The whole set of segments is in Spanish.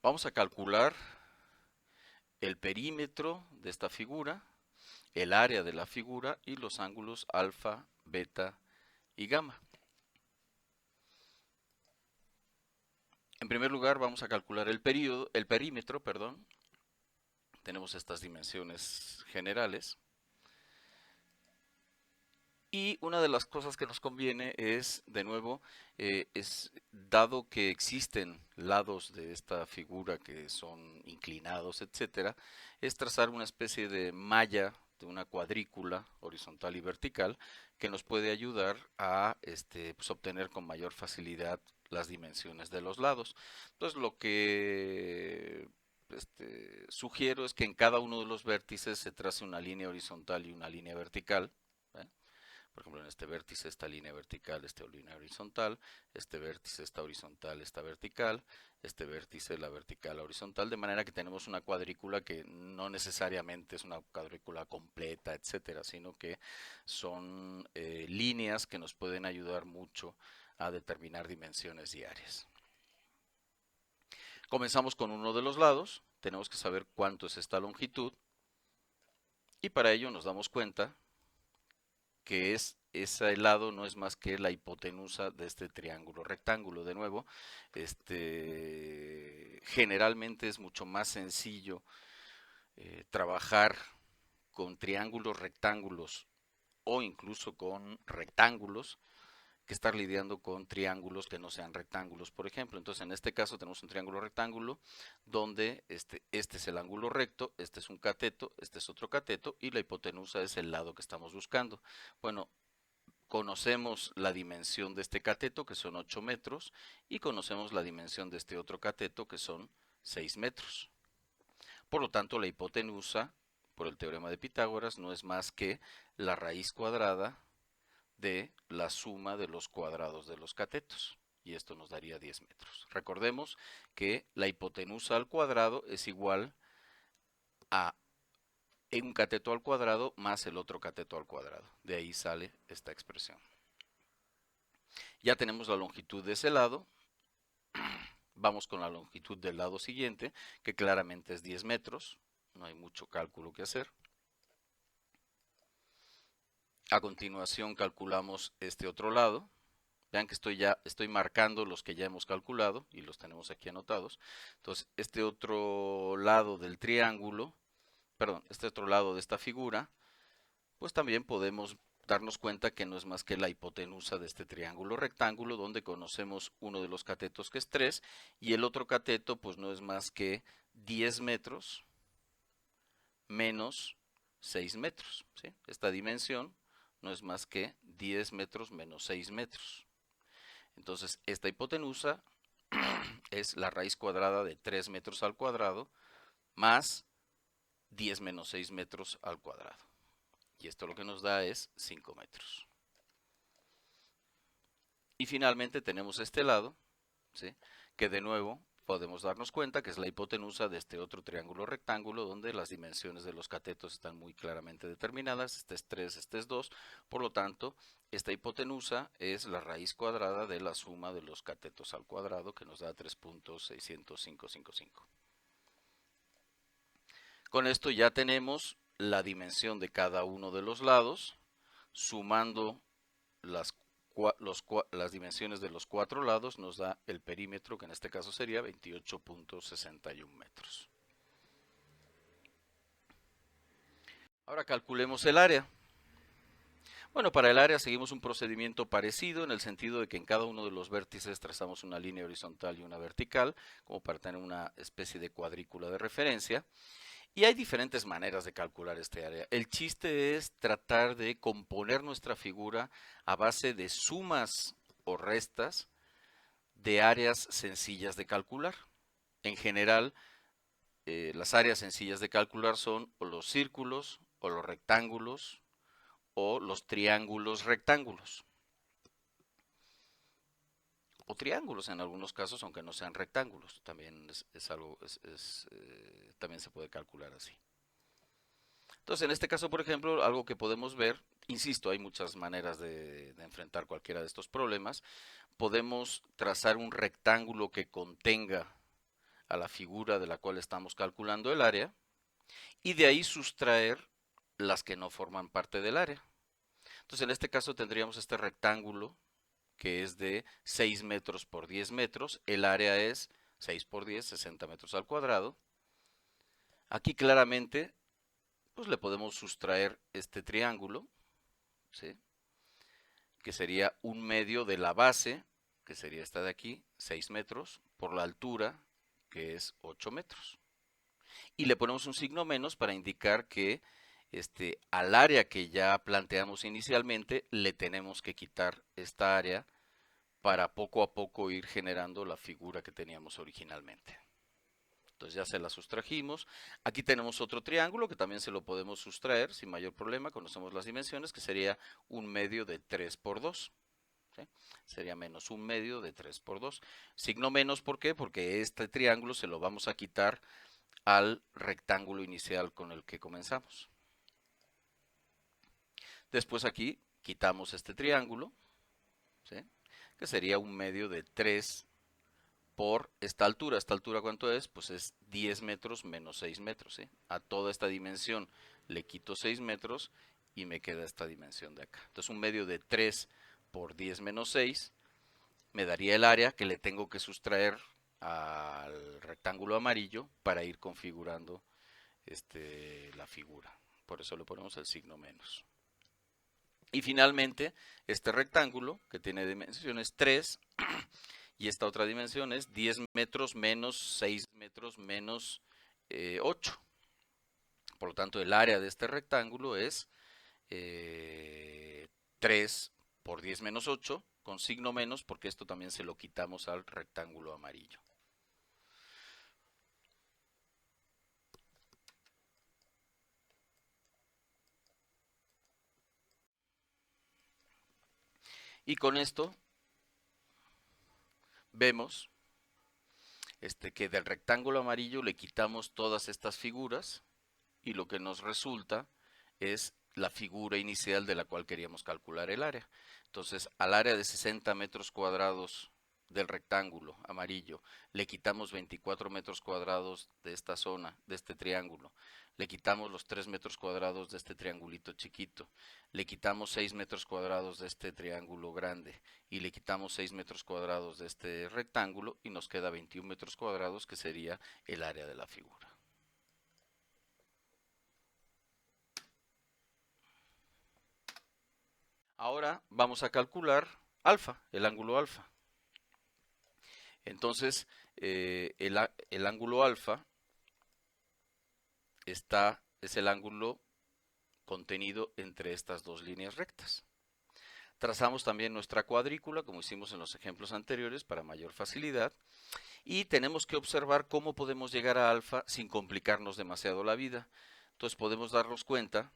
Vamos a calcular el perímetro de esta figura, el área de la figura y los ángulos alfa, beta y gamma. En primer lugar, vamos a calcular el perímetro, perdón. Tenemos estas dimensiones generales. Y una de las cosas que nos conviene es, de nuevo, dado que existen lados de esta figura que son inclinados, etcétera, es trazar una especie de malla de una cuadrícula horizontal y vertical que nos puede ayudar a pues, obtener con mayor facilidad las dimensiones de los lados. Entonces, lo que sugiero es que en cada uno de los vértices se trace una línea horizontal y una línea vertical. ¿Eh? Por ejemplo, en este vértice esta línea vertical, esta línea horizontal, este vértice está horizontal, esta vertical, este vértice la vertical, la horizontal, de manera que tenemos una cuadrícula que no necesariamente es una cuadrícula completa, etcétera, sino que son líneas que nos pueden ayudar mucho a determinar dimensiones diarias. Comenzamos con uno de los lados, tenemos que saber cuánto es esta longitud y para ello nos damos cuenta que ese lado no es más que la hipotenusa de este triángulo rectángulo. De nuevo, generalmente es mucho más sencillo trabajar con triángulos rectángulos o incluso con rectángulos que estar lidiando con triángulos que no sean rectángulos, por ejemplo. Entonces, en este caso tenemos un triángulo rectángulo donde este es el ángulo recto, este es un cateto, este es otro cateto y la hipotenusa es el lado que estamos buscando. Bueno, conocemos la dimensión de este cateto, que son 8 metros, y conocemos la dimensión de este otro cateto, que son 6 metros. Por lo tanto, la hipotenusa, por el teorema de Pitágoras, no es más que la raíz cuadrada de la suma de los cuadrados de los catetos. Y esto nos daría 10 metros. Recordemos que la hipotenusa al cuadrado es igual a un cateto al cuadrado más el otro cateto al cuadrado. De ahí sale esta expresión. Ya tenemos la longitud de ese lado. Vamos con la longitud del lado siguiente, que claramente es 10 metros. No hay mucho cálculo que hacer. A continuación calculamos este otro lado. Vean que estoy marcando los que ya hemos calculado y los tenemos aquí anotados. Entonces, este otro lado del triángulo, perdón, este otro lado de esta figura, pues también podemos darnos cuenta que no es más que la hipotenusa de este triángulo rectángulo, donde conocemos uno de los catetos que es 3 y el otro cateto pues no es más que 10 metros menos 6 metros. ¿Sí? Esta dimensión no es más que 10 metros menos 6 metros. Entonces, esta hipotenusa es la raíz cuadrada de 3 metros al cuadrado más 10 menos 6 metros al cuadrado. Y esto lo que nos da es 5 metros. Y finalmente tenemos este lado, ¿sí? Que de nuevo podemos darnos cuenta que es la hipotenusa de este otro triángulo rectángulo donde las dimensiones de los catetos están muy claramente determinadas. Este es 3, este es 2. Por lo tanto, esta hipotenusa es la raíz cuadrada de la suma de los catetos al cuadrado que nos da 3.60555. Con esto ya tenemos la dimensión de cada uno de los lados, sumando las las dimensiones de los cuatro lados nos da el perímetro, que en este caso sería 28.61 metros. Ahora calculemos el área. Bueno, para el área seguimos un procedimiento parecido en el sentido de que en cada uno de los vértices trazamos una línea horizontal y una vertical, como para tener una especie de cuadrícula de referencia. Y hay diferentes maneras de calcular este área. El chiste es tratar de componer nuestra figura a base de sumas o restas de áreas sencillas de calcular. En general, las áreas sencillas de calcular son o los círculos, o los rectángulos, o los triángulos rectángulos. O triángulos en algunos casos, aunque no sean rectángulos. También también se puede calcular así. Entonces, en este caso, por ejemplo, algo que podemos ver, insisto, hay muchas maneras de enfrentar cualquiera de estos problemas. Podemos trazar un rectángulo que contenga a la figura de la cual estamos calculando el área y de ahí sustraer las que no forman parte del área. Entonces en este caso tendríamos este rectángulo que es de 6 metros por 10 metros, el área es 6 por 10, 60 metros al cuadrado. Aquí claramente pues le podemos sustraer este triángulo, ¿sí? Que sería un medio de la base, que sería esta de aquí, 6 metros, por la altura, que es 8 metros. Y le ponemos un signo menos para indicar que al área que ya planteamos inicialmente le tenemos que quitar esta área para poco a poco ir generando la figura que teníamos originalmente. Entonces ya se la sustrajimos. Aquí tenemos otro triángulo que también se lo podemos sustraer sin mayor problema. Conocemos las dimensiones, que sería un medio de 3 por 2. ¿Sí? Sería menos un medio de 3 por 2. Signo menos, ¿por qué? Porque este triángulo se lo vamos a quitar al rectángulo inicial con el que comenzamos. Después aquí quitamos este triángulo, ¿sí? Que sería un medio de 3 por esta altura. ¿Esta altura cuánto es? Pues es 10 metros menos 6 metros. ¿Sí? A toda esta dimensión le quito 6 metros y me queda esta dimensión de acá. Entonces un medio de 3 por 10 menos 6 me daría el área que le tengo que sustraer al rectángulo amarillo para ir configurando la figura. Por eso le ponemos el signo menos. Y finalmente, este rectángulo, que tiene dimensiones 3, y esta otra dimensión es 10 metros menos 6 metros menos 8. Por lo tanto, el área de este rectángulo es 3 por 10 menos 8, con signo menos, porque esto también se lo quitamos al rectángulo amarillo. Y con esto vemos que del rectángulo amarillo le quitamos todas estas figuras y lo que nos resulta es la figura inicial de la cual queríamos calcular el área. Entonces, al área de 60 metros cuadrados del rectángulo amarillo, le quitamos 24 metros cuadrados de esta zona, de este triángulo, le quitamos los 3 metros cuadrados de este triangulito chiquito, le quitamos 6 metros cuadrados de este triángulo grande y le quitamos 6 metros cuadrados de este rectángulo y nos queda 21 metros cuadrados que sería el área de la figura. Ahora vamos a calcular alfa, el ángulo alfa. Entonces, el ángulo alfa es el ángulo contenido entre estas dos líneas rectas. Trazamos también nuestra cuadrícula, como hicimos en los ejemplos anteriores, para mayor facilidad. Y tenemos que observar cómo podemos llegar a alfa sin complicarnos demasiado la vida. Entonces podemos darnos cuenta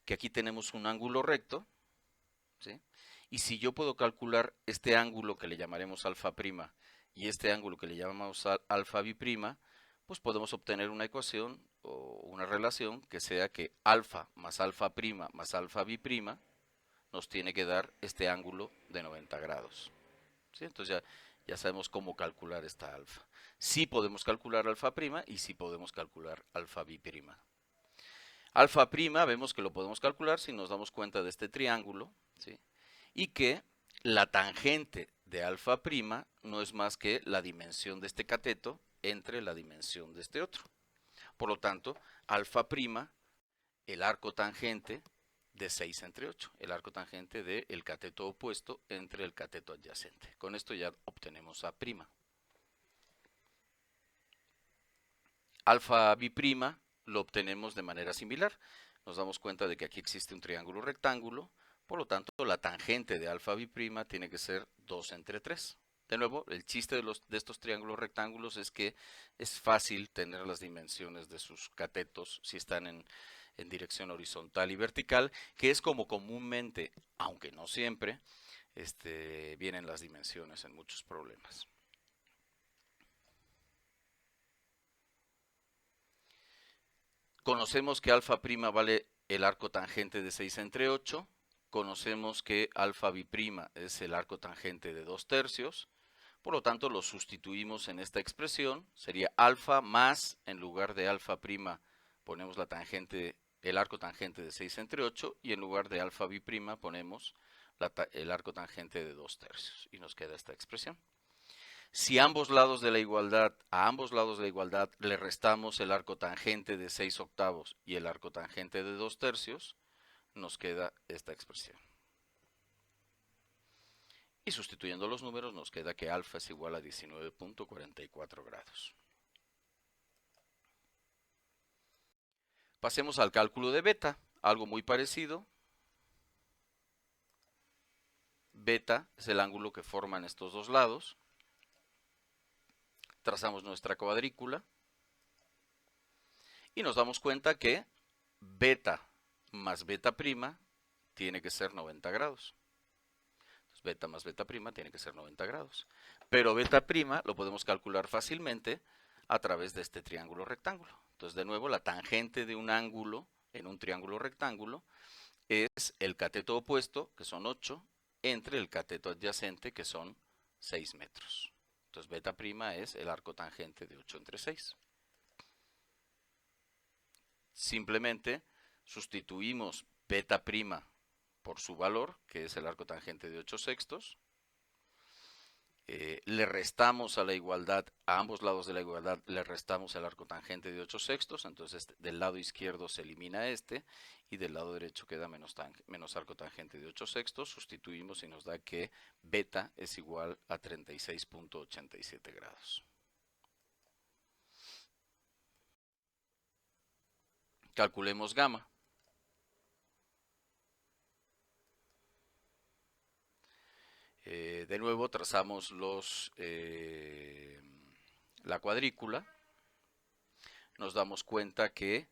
que aquí tenemos un ángulo recto, ¿sí? Y si yo puedo calcular este ángulo que le llamaremos alfa prima y este ángulo que le llamamos alfa biprima, pues podemos obtener una ecuación o una relación que sea que alfa más alfa prima más alfa biprima nos tiene que dar este ángulo de 90 grados. ¿Sí? Entonces ya sabemos cómo calcular esta alfa. Sí podemos calcular alfa prima y sí podemos calcular alfa biprima. Alfa prima vemos que lo podemos calcular si nos damos cuenta de este triángulo, ¿sí? Y que la tangente de alfa prima no es más que la dimensión de este cateto entre la dimensión de este otro. Por lo tanto, alfa prima, el arco tangente de 6 entre 8, el arco tangente del cateto opuesto entre el cateto adyacente. Con esto ya obtenemos A'. Alfa biprima lo obtenemos de manera similar. Nos damos cuenta de que aquí existe un triángulo rectángulo, por lo tanto la tangente de alfa biprima tiene que ser 2 entre 3. De nuevo, el chiste de estos triángulos rectángulos es que es fácil tener las dimensiones de sus catetos si están en dirección horizontal y vertical, que es como comúnmente, aunque no siempre, vienen las dimensiones en muchos problemas. Conocemos que alfa prima vale el arco tangente de 6 entre 8. Conocemos que alfa biprima es el arco tangente de 2 tercios. Por lo tanto, lo sustituimos en esta expresión. Sería alfa más, en lugar de alfa prima, ponemos la tangente, el arco tangente de 6 entre 8, y en lugar de alfa biprima ponemos el arco tangente de 2/3. Y nos queda esta expresión. Si a ambos lados de la igualdad le restamos el arco tangente de 6/8 y el arco tangente de 2/3, nos queda esta expresión. Y sustituyendo los números nos queda que alfa es igual a 19.44 grados. Pasemos al cálculo de beta, algo muy parecido. Beta es el ángulo que forman estos dos lados. Trazamos nuestra cuadrícula y nos damos cuenta que beta más beta prima tiene que ser 90 grados. Entonces, beta más beta prima tiene que ser 90 grados. Pero beta prima lo podemos calcular fácilmente a través de este triángulo rectángulo. Entonces, de nuevo, la tangente de un ángulo en un triángulo rectángulo es el cateto opuesto, que son 8, entre el cateto adyacente, que son 6 metros. Entonces, beta prima es el arco tangente de 8 entre 6. Simplemente sustituimos beta prima por su valor, que es el arco tangente de 8/6. Le restamos a la igualdad, a ambos lados de la igualdad, le restamos el arco tangente de 8/6. Entonces, del lado izquierdo se elimina este y del lado derecho queda menos arco tangente de 8/6. Sustituimos y nos da que beta es igual a 36.87 grados. Calculemos gamma. De nuevo trazamos la cuadrícula. Nos damos cuenta que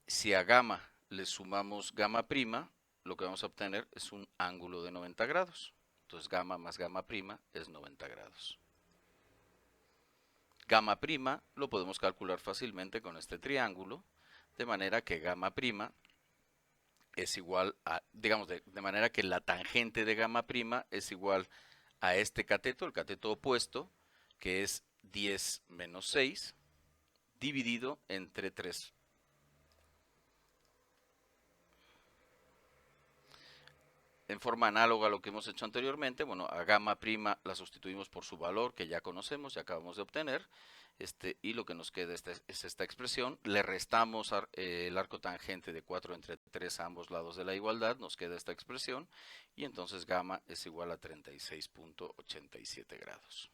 si a gamma le sumamos gamma prima, lo que vamos a obtener es un ángulo de 90 grados. Entonces gamma más gamma prima es 90 grados. Gamma prima lo podemos calcular fácilmente con este triángulo, de manera que gamma prima es igual a, digamos, de manera que la tangente de gamma prima es igual a este cateto, el cateto opuesto, que es 10 menos 6, dividido entre 3. En forma análoga a lo que hemos hecho anteriormente, bueno, a gamma prima la sustituimos por su valor, que ya conocemos y acabamos de obtener, y lo que nos queda es esta expresión. Le restamos el arco tangente de 4 entre 3 a ambos lados de la igualdad, nos queda esta expresión, y entonces gamma es igual a 36.87 grados.